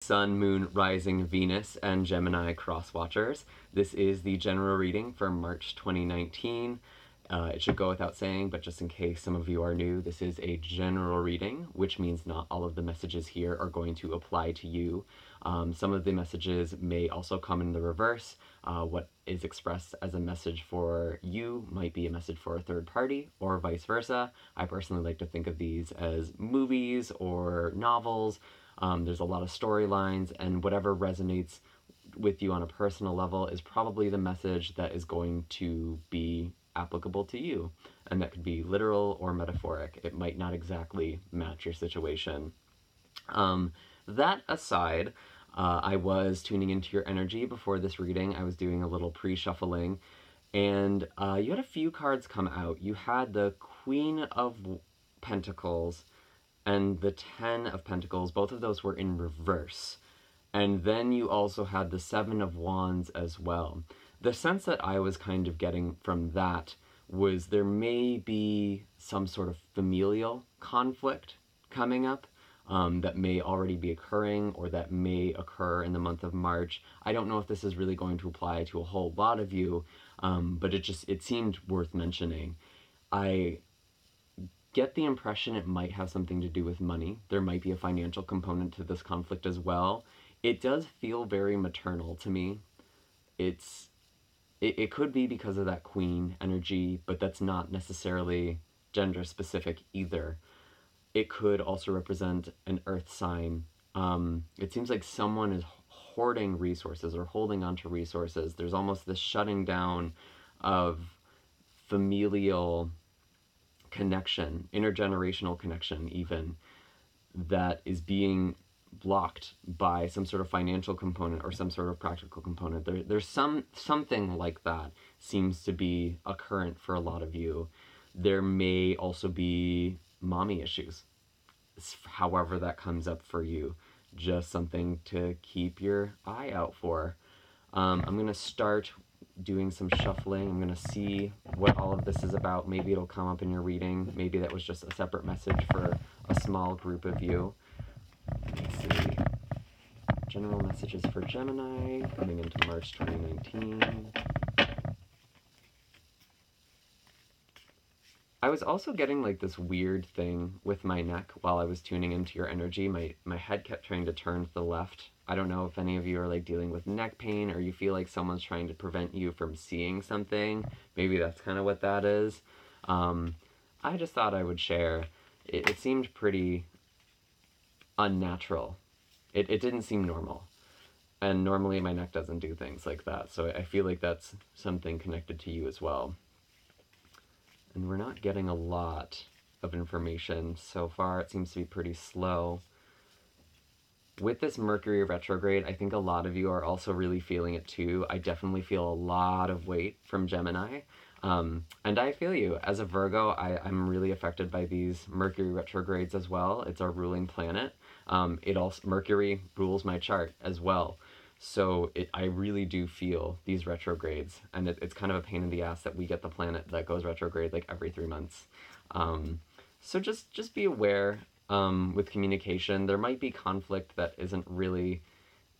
Sun, Moon, Rising, Venus, and Gemini cross-watchers. This is the general reading for March 2019. It should go without saying, but just in case some of you are new, this is a general reading, which means not all of the messages here are going to apply to you. Some of the messages may also come in the reverse. What is expressed as a message for you might be a message for a third party, or vice versa. I personally like to think of these as movies or novels. There's a lot of storylines, and whatever resonates with you on a personal level is probably the message that is going to be applicable to you. And that could be literal or metaphoric. It might not exactly match your situation. That aside, I was tuning into your energy before this reading. I was doing a little pre-shuffling, and you had a few cards come out. You had the Queen of Pentacles and the Ten of Pentacles. Both of those were in reverse. And then you also had the Seven of Wands as well. The sense that I was kind of getting from that was there may be some sort of familial conflict coming up that may already be occurring, or that may occur in the month of March. I don't know if this is really going to apply to a whole lot of you, but it seemed worth mentioning. I get the impression it might have something to do with money. There might be a financial component to this conflict as well. It does feel very maternal to me. It could be because of that queen energy, but that's not necessarily gender specific either. It could also represent an earth sign. It seems like someone is hoarding resources or holding onto resources. There's almost this shutting down of familial connection, intergenerational connection even, that is being blocked by some sort of financial component or some sort of practical component. There's something like that seems to be a current for a lot of you. There may also be mommy issues, however that comes up for you. Just something to keep your eye out for. I'm going to start doing some shuffling. I'm going to see what all of this is about. Maybe it'll come up in your reading. Maybe that was just a separate message for a small group of you. Let's see. General messages for Gemini coming into March 2019. I was also getting like this weird thing with my neck while I was tuning into your energy. My head kept trying to turn to the left. I don't know if any of you are like dealing with neck pain, or you feel like someone's trying to prevent you from seeing something. Maybe that's kind of what that is. I just thought I would share. It seemed pretty unnatural. It didn't seem normal. And normally my neck doesn't do things like that. So I feel like that's something connected to you as well. And we're not getting a lot of information so far. It seems to be pretty slow. With this Mercury retrograde, I think a lot of you are also really feeling it too. I definitely feel a lot of weight from Gemini. And I feel you. As a Virgo, I'm really affected by these Mercury retrogrades as well. It's our ruling planet. Mercury rules my chart as well. So I really do feel these retrogrades, and it's kind of a pain in the ass that we get the planet that goes retrograde like every 3 months. So just be aware with communication. There might be conflict that isn't really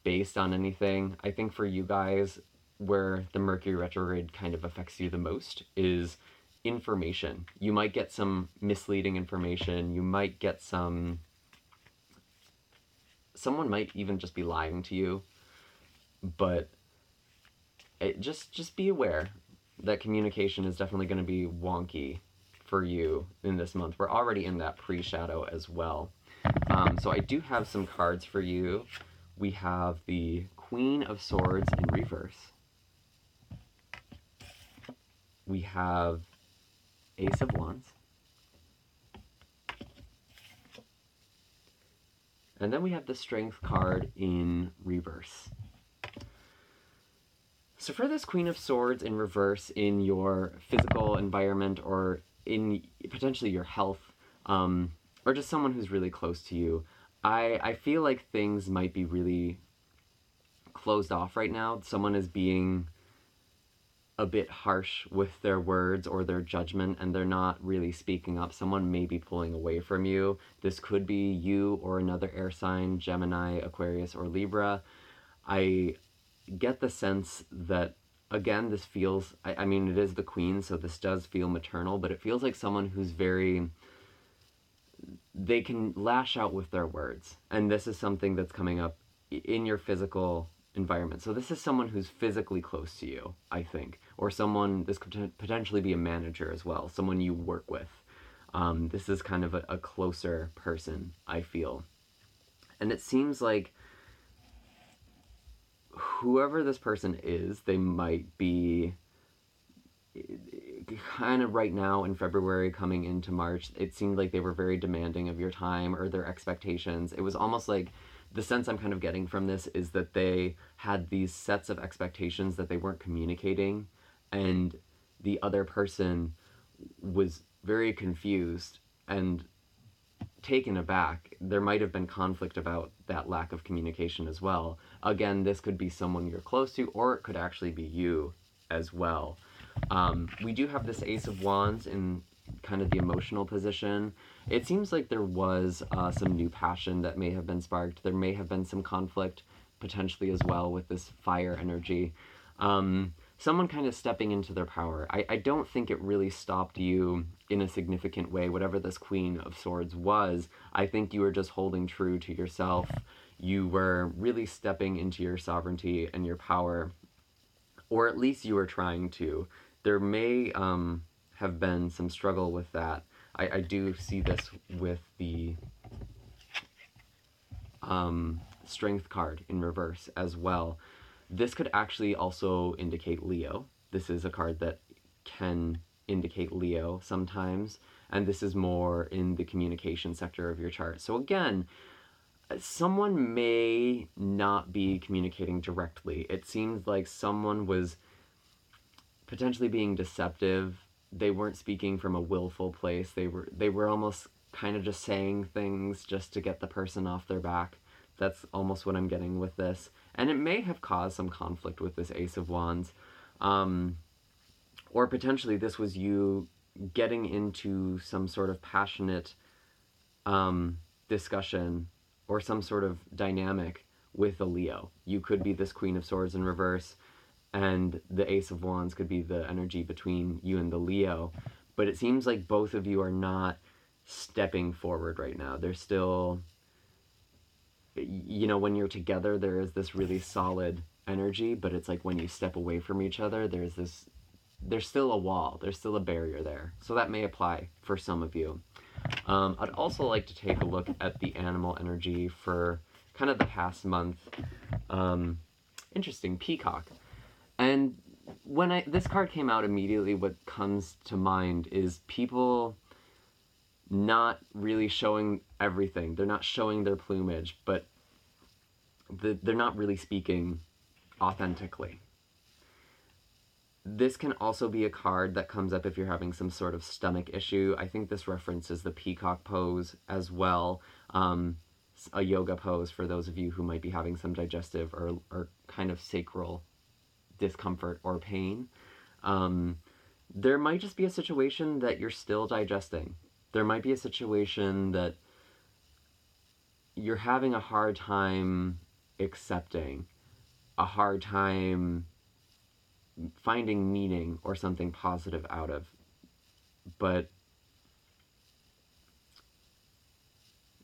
based on anything. I think for you guys, where the Mercury retrograde kind of affects you the most is information. You might get some misleading information. You might get someone might even just be lying to you. But just be aware that communication is definitely going to be wonky for you in this month. We're already in that pre-shadow as well. So I do have some cards for you. We have the Queen of Swords in reverse. We have Ace of Wands. And then we have the Strength card in reverse. So for this Queen of Swords in reverse in your physical environment, or in potentially your health, or just someone who's really close to you, I feel like things might be really closed off right now. Someone is being a bit harsh with their words or their judgment, and they're not really speaking up. Someone may be pulling away from you. This could be you or another air sign, Gemini, Aquarius, or Libra. I get the sense that, again, this feels, I mean, it is the Queen, so this does feel maternal, but it feels like someone who's very, they can lash out with their words. And this is something that's coming up in your physical environment. So this is someone who's physically close to you, I think, or someone, this could potentially be a manager as well, someone you work with. This is kind of a closer person, I feel. And it seems like whoever this person is, they might be kind of right now in February coming into March, it seemed like they were very demanding of your time or their expectations. It was almost like the sense I'm kind of getting from this is that they had these sets of expectations that they weren't communicating, and the other person was very confused and taken aback. There might have been conflict about that lack of communication as well. Again, this could be someone you're close to, or it could actually be you as well. We do have this Ace of Wands in kind of the emotional position. It seems like there was some new passion that may have been sparked. There may have been some conflict potentially as well with this fire energy. Someone kind of stepping into their power. I don't think it really stopped you in a significant way, whatever this Queen of Swords was. I think you were just holding true to yourself. You were really stepping into your sovereignty and your power, or at least you were trying to. There may have been some struggle with that. I do see this with the Strength card in reverse as well. This could actually also indicate Leo. This is a card that can indicate Leo sometimes, and this is more in the communication sector of your chart. So again, someone may not be communicating directly. It seems like someone was potentially being deceptive. They weren't speaking from a willful place. They were almost kind of just saying things just to get the person off their back. That's almost what I'm getting with this. And it may have caused some conflict with this Ace of Wands. Or potentially this was you getting into some sort of passionate discussion or some sort of dynamic with a Leo. You could be this Queen of Swords in reverse, and the Ace of Wands could be the energy between you and the Leo. But it seems like both of you are not stepping forward right now. They're still, you know, when you're together, there is this really solid energy, but it's like when you step away from each other, there's still a wall, there's still a barrier there. So that may apply for some of you. I'd also like to take a look at the animal energy for kind of the past month. Interesting, Peacock. And when this card came out, immediately what comes to mind is people not really showing everything. They're not showing their plumage, but they're not really speaking authentically. This can also be a card that comes up if you're having some sort of stomach issue. I think this references the peacock pose as well, a yoga pose for those of you who might be having some digestive or kind of sacral discomfort or pain. There might just be a situation that you're still digesting. There might be a situation that you're having a hard time accepting, a hard time finding meaning or something positive out of. But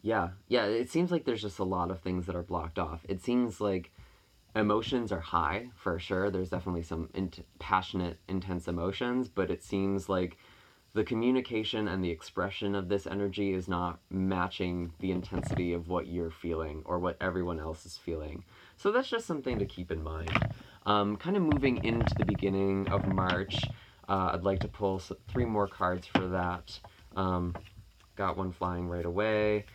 yeah, it seems like there's just a lot of things that are blocked off. It seems like emotions are high, for sure. There's definitely some passionate, intense emotions, but it seems like the communication and the expression of this energy is not matching the intensity of what you're feeling or what everyone else is feeling. So that's just something to keep in mind. Kind of moving into the beginning of March, I'd like to pull 3 more cards for that. Got one flying right away.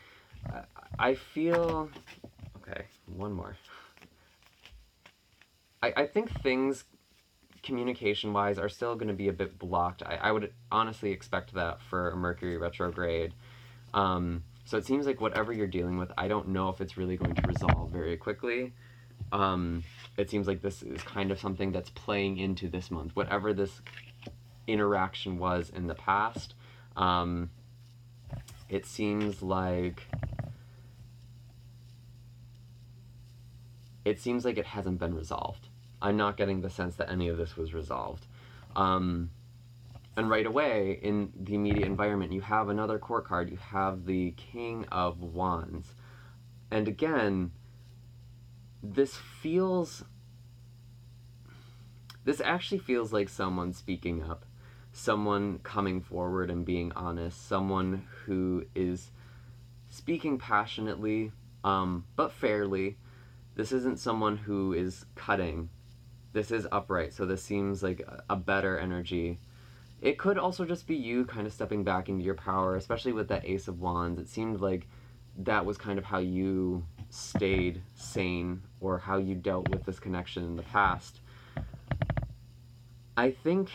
I feel... Okay, one more. I think things, communication-wise, are still going to be a bit blocked. I would honestly expect that for a Mercury retrograde. So it seems like whatever you're dealing with, I don't know if it's really going to resolve very quickly. It seems like this is kind of something that's playing into this month. Whatever this interaction was in the past, it seems like it hasn't been resolved. I'm not getting the sense that any of this was resolved. And right away, in the immediate environment, you have another court card. You have the King of Wands. And again, this actually feels like someone speaking up, someone coming forward and being honest, someone who is speaking passionately, but fairly. This isn't someone who is cutting. This is upright, so this seems like a better energy. It could also just be you kind of stepping back into your power, especially with that Ace of Wands. It seemed like that was kind of how you stayed sane, or how you dealt with this connection in the past. I think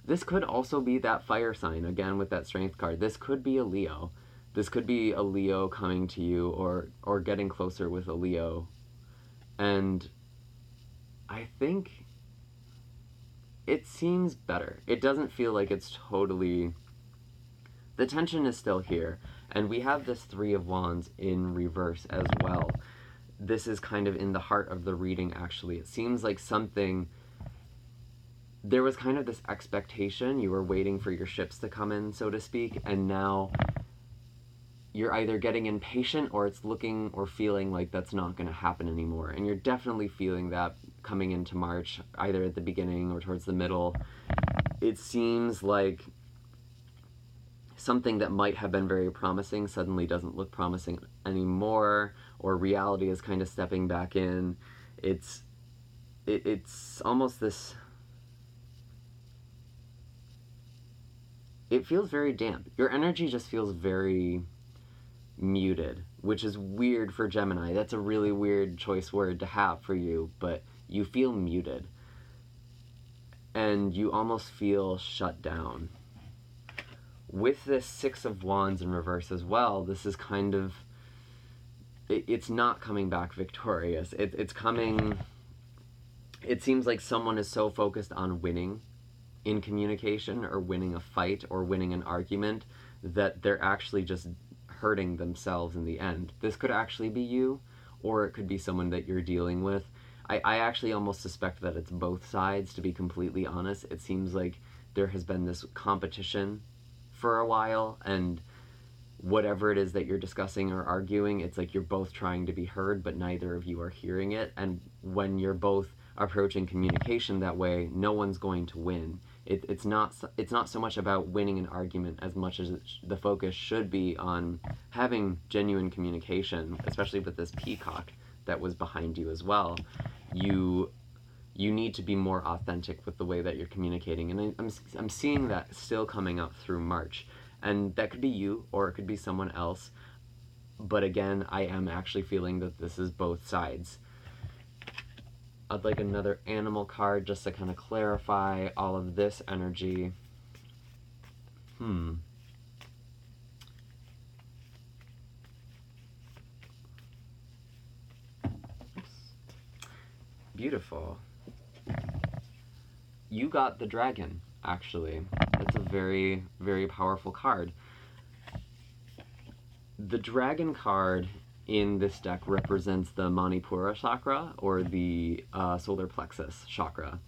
this could also be that fire sign, again with that Strength card. This could be a Leo. This could be a Leo coming to you, or getting closer with a Leo. And I think it seems better. It doesn't feel like it's totally... The tension is still here. And we have this Three of Wands in reverse as well. This is kind of in the heart of the reading, actually. It seems like something... There was kind of this expectation. You were waiting for your ships to come in, so to speak, and now you're either getting impatient, or it's looking or feeling like that's not going to happen anymore. And you're definitely feeling that coming into March, either at the beginning or towards the middle. It seems like something that might have been very promising suddenly doesn't look promising anymore, or reality is kind of stepping back in. It's almost this... It feels very damp. Your energy just feels very muted, which is weird for Gemini. That's a really weird choice word to have for you, but you feel muted. And you almost feel shut down. With this Six of Wands in reverse as well, this is kind of... It's not coming back victorious. It's coming... It seems like someone is so focused on winning in communication, or winning a fight, or winning an argument, that they're actually just hurting themselves in the end. This could actually be you, or it could be someone that you're dealing with. I actually almost suspect that it's both sides, to be completely honest. It seems like there has been this competition for a while, and whatever it is that you're discussing or arguing, it's like you're both trying to be heard, but neither of you are hearing it. And when you're both approaching communication that way, no one's going to win. It's not so much about winning an argument as much as the focus should be on having genuine communication, especially with this peacock that was behind you as well. You need to be more authentic with the way that you're communicating, and I'm seeing that still coming up through March. And that could be you, or it could be someone else. But again, I am actually feeling that this is both sides. I'd like another animal card just to kind of clarify all of this energy. Oops. Beautiful. You got the dragon, actually. It's a very, very powerful card. The dragon card in this deck represents the Manipura chakra, or the solar plexus chakra.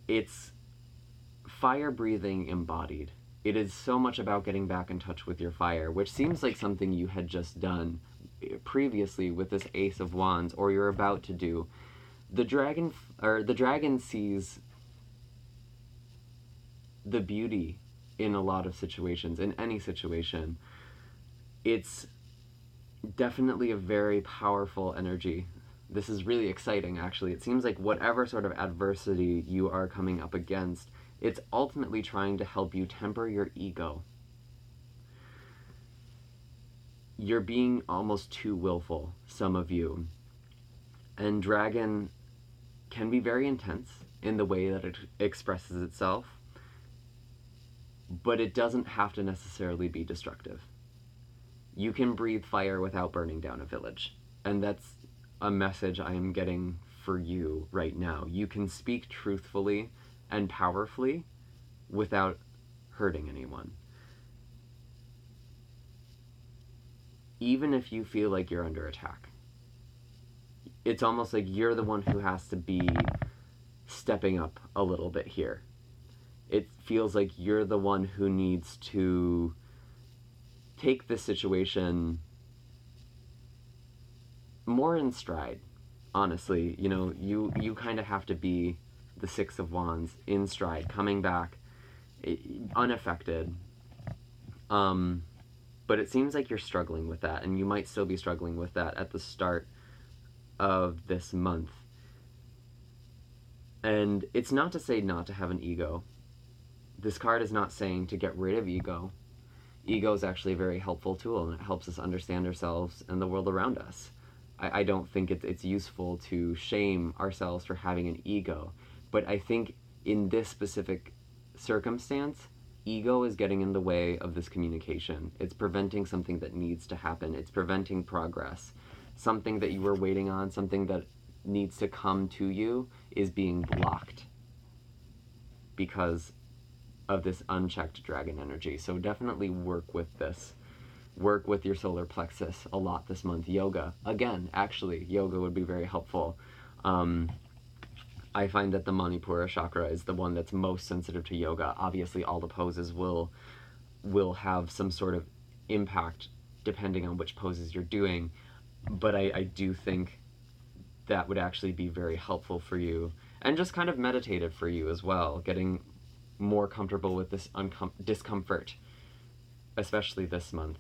It's fire breathing embodied. It is so much about getting back in touch with your fire, which seems like something you had just done previously with this Ace of Wands, or you're about to do. The dragon sees the beauty in a lot of situations, in any situation. It's definitely a very powerful energy. This is really exciting, actually. It seems like whatever sort of adversity you are coming up against, it's ultimately trying to help you temper your ego. You're being almost too willful, some of you. And dragon can be very intense in the way that it expresses itself, but it doesn't have to necessarily be destructive. You can breathe fire without burning down a village. And that's a message I am getting for you right now. You can speak truthfully and powerfully without hurting anyone. Even if you feel like you're under attack. It's almost like you're the one who has to be stepping up a little bit here. It feels like you're the one who needs to take this situation more in stride. Honestly, you know, you kind of have to be the Six of Wands in stride, coming back unaffected. But it seems like you're struggling with that, and you might still be struggling with that at the start of this month. And it's not to say not to have an ego. This card is not saying to get rid of ego. Ego is actually a very helpful tool, and it helps us understand ourselves and the world around us. I don't think it's useful to shame ourselves for having an ego, but I think in this specific circumstance, ego is getting in the way of this communication. It's preventing something that needs to happen. It's preventing progress. Something that you were waiting on, something that needs to come to you, is being blocked because of this unchecked dragon energy. So definitely work with this. Work with your solar plexus a lot this month. Yoga. Again, actually, yoga would be very helpful. I find that the Manipura chakra is the one that's most sensitive to yoga. Obviously, all the poses will have some sort of impact depending on which poses you're doing, but I do think that would actually be very helpful for you, and just kind of meditative for you as well, getting more comfortable with this discomfort, especially this month.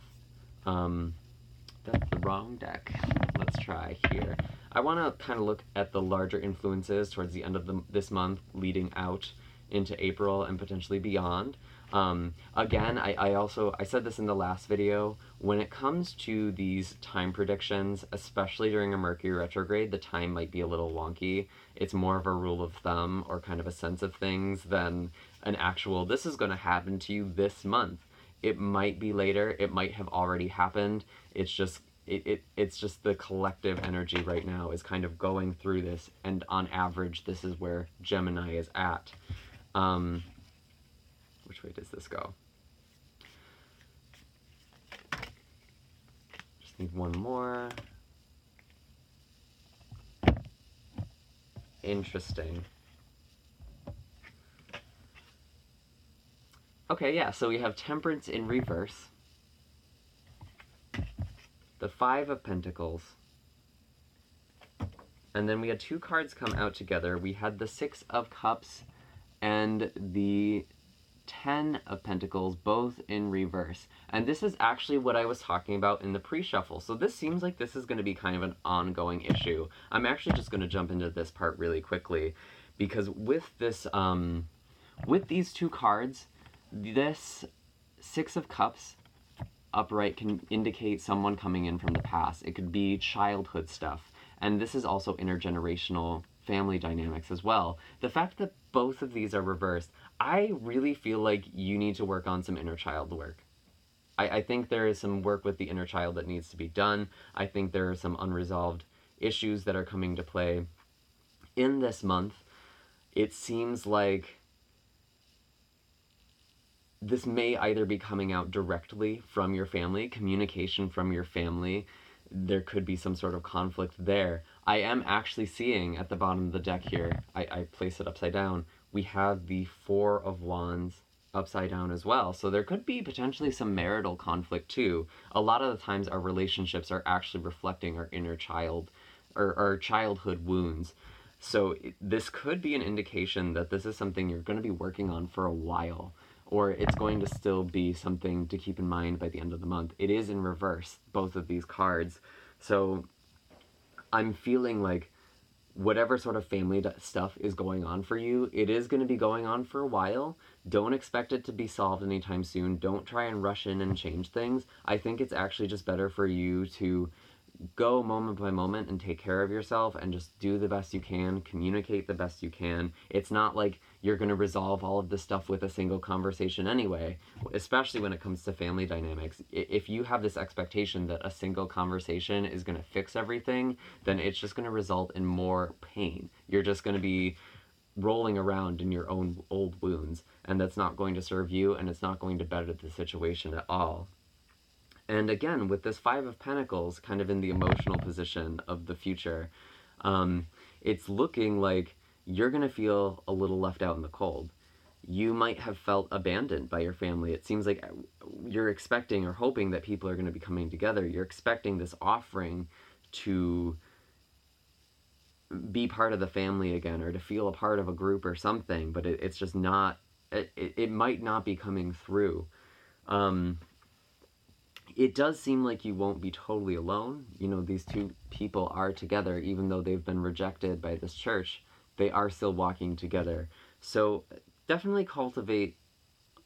That's the wrong deck. Let's try here. I want to kind of look at the larger influences towards the end of this month, leading out into April and potentially beyond. Again, I said this in the last video, when it comes to these time predictions, especially during a Mercury retrograde, the time might be a little wonky. It's more of a rule of thumb or kind of a sense of things than an actual, this is going to happen to you this month. It might be later, it might have already happened. It's just the collective energy right now is kind of going through this, and on average, this is where Gemini is at. Which way does this go? Just need one more. Interesting. Okay, yeah, so we have Temperance in reverse, the Five of Pentacles, and then we had two cards come out together. We had the Six of Cups and the 10 of Pentacles, both in reverse. And this is actually what I was talking about in the pre-shuffle. So this seems like this is going to be kind of an ongoing issue. I'm actually just going to jump into this part really quickly, because with this, with these two cards, this Six of Cups upright can indicate someone coming in from the past. It could be childhood stuff. And this is also intergenerational family dynamics as well. The fact that both of these are reversed, I really feel like you need to work on some inner child work. I think there is some work with the inner child that needs to be done. I think there are some unresolved issues that are coming to play in this month. It seems like this may either be coming out directly from your family, communication from your family. There could be some sort of conflict there. I am actually seeing at the bottom of the deck here, I place it upside down, we have the Four of Wands upside down as well. So there could be potentially some marital conflict too. A lot of the times our relationships are actually reflecting our inner child or our childhood wounds. So this could be an indication that this is something you're going to be working on for a while, or it's going to still be something to keep in mind by the end of the month. It is in reverse, both of these cards. So I'm feeling like whatever sort of family stuff is going on for you, it is going to be going on for a while. Don't expect it to be solved anytime soon. Don't try and rush in and change things. I think it's actually just better for you to go moment by moment and take care of yourself and just do the best you can, communicate the best you can. It's not like you're going to resolve all of this stuff with a single conversation anyway, especially when it comes to family dynamics. If you have this expectation that a single conversation is going to fix everything, then it's just going to result in more pain. You're just going to be rolling around in your own old wounds, and that's not going to serve you, and it's not going to better the situation at all. And again, with this Five of Pentacles kind of in the emotional position of the future, it's looking like you're going to feel a little left out in the cold. You might have felt abandoned by your family. It seems like you're expecting or hoping that people are going to be coming together. You're expecting this offering to be part of the family again, or to feel a part of a group or something, but it's just not, it might not be coming through. It does seem like you won't be totally alone. You know, these two people are together, even though they've been rejected by this church, they are still walking together. So definitely cultivate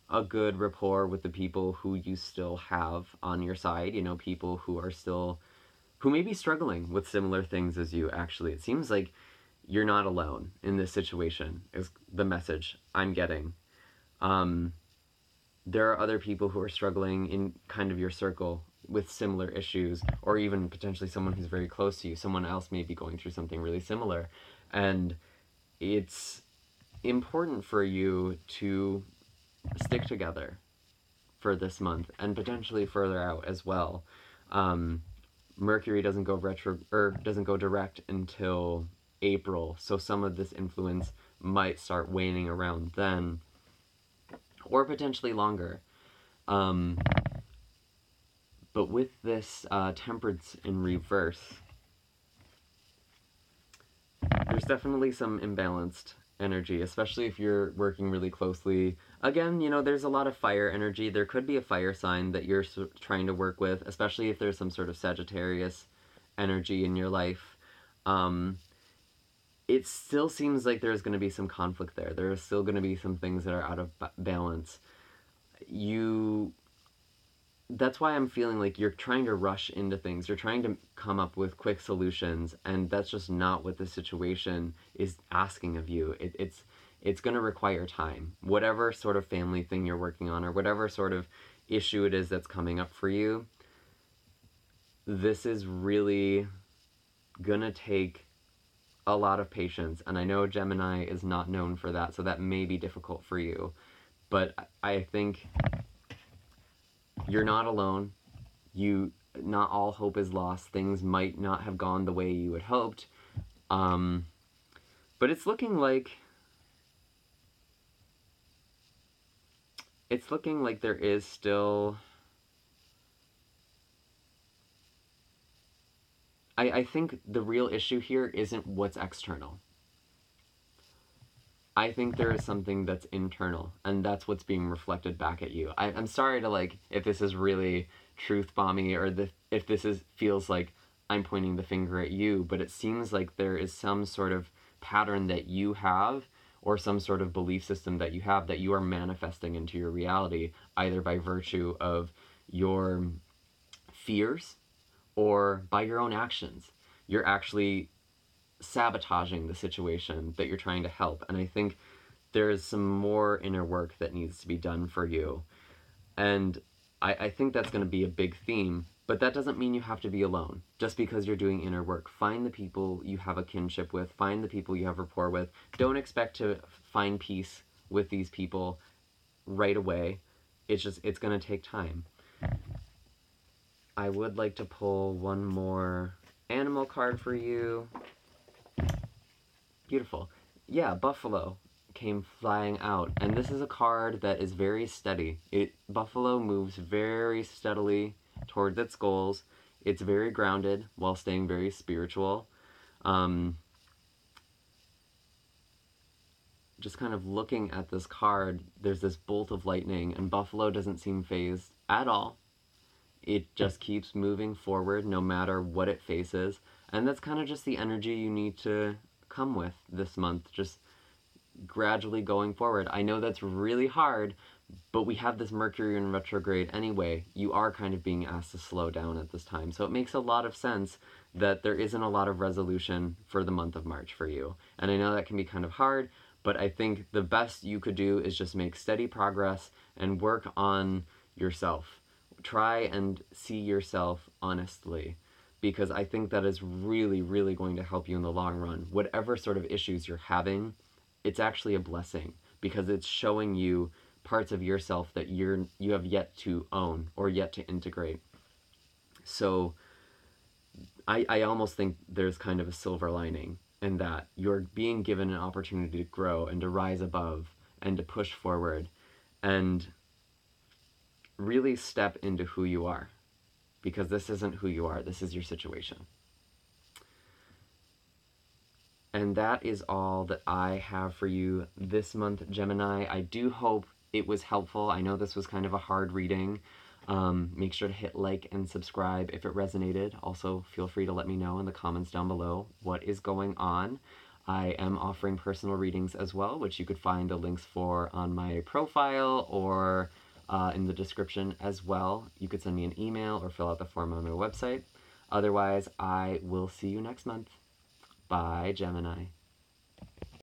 a good rapport with the people who you still have on your side, you know, people who are still, who may be struggling with similar things as you, actually. It seems like you're not alone in this situation, is the message I'm getting. There are other people who are struggling in kind of your circle with similar issues, or even potentially someone who's very close to you. Someone else may be going through something really similar. And it's important for you to stick together for this month, and potentially further out as well. Mercury doesn't go retro, or doesn't go direct until April, so some of this influence might start waning around then, or potentially longer. But with this temperance in reverse, there's definitely some imbalanced energy, especially if you're working really closely. Again, you know, there's a lot of fire energy. There could be a fire sign that you're trying to work with, especially if there's some sort of Sagittarius energy in your life. It still seems like there's going to be some conflict there. There are still going to be some things that are out of balance. That's why I'm feeling like you're trying to rush into things. You're trying to come up with quick solutions, and that's just not what the situation is asking of you. It's going to require time. Whatever sort of family thing you're working on, or whatever sort of issue it is that's coming up for you, this is really going to take a lot of patience. And I know Gemini is not known for that, so that may be difficult for you. But I think you're not alone. Not all hope is lost. Things might not have gone the way you had hoped. But it's looking like there is still, I think the real issue here isn't what's external. I think there is something that's internal, and that's what's being reflected back at you. I'm sorry to, if this is really truth bomby, or if this feels like I'm pointing the finger at you, but it seems like there is some sort of pattern that you have, or some sort of belief system that you have, that you are manifesting into your reality, either by virtue of your fears or by your own actions. You're actually sabotaging the situation that you're trying to help. And I think there's some more inner work that needs to be done for you. And I think that's going to be a big theme, but that doesn't mean you have to be alone. Just because you're doing inner work, find the people you have a kinship with, find the people you have rapport with. Don't expect to find peace with these people right away. It's going to take time. I would like to pull one more animal card for you. Beautiful. Yeah, buffalo came flying out, and this is a card that is very steady. Buffalo moves very steadily towards its goals. It's very grounded while staying very spiritual. Just kind of looking at this card, there's this bolt of lightning, and buffalo doesn't seem fazed at all. It just keeps moving forward no matter what it faces, and that's kind of just the energy you need to come with this month, just gradually going forward. I know that's really hard, but we have this Mercury in retrograde anyway. You are kind of being asked to slow down at this time. So it makes a lot of sense that there isn't a lot of resolution for the month of March for you. And I know that can be kind of hard, but I think the best you could do is just make steady progress and work on yourself. Try and see yourself honestly, because I think that is really, really going to help you in the long run. Whatever sort of issues you're having, it's actually a blessing because it's showing you parts of yourself that you have yet to own or yet to integrate. So I almost think there's kind of a silver lining in that you're being given an opportunity to grow and to rise above and to push forward and really step into who you are, because this isn't who you are, this is your situation. And that is all that I have for you this month, Gemini. I do hope it was helpful. I know this was kind of a hard reading. Make sure to hit like and subscribe if it resonated. Also, feel free to let me know in the comments down below what is going on. I am offering personal readings as well, which you could find the links for on my profile or in the description as well. You could send me an email or fill out the form on my website. Otherwise, I will see you next month. Bye, Gemini.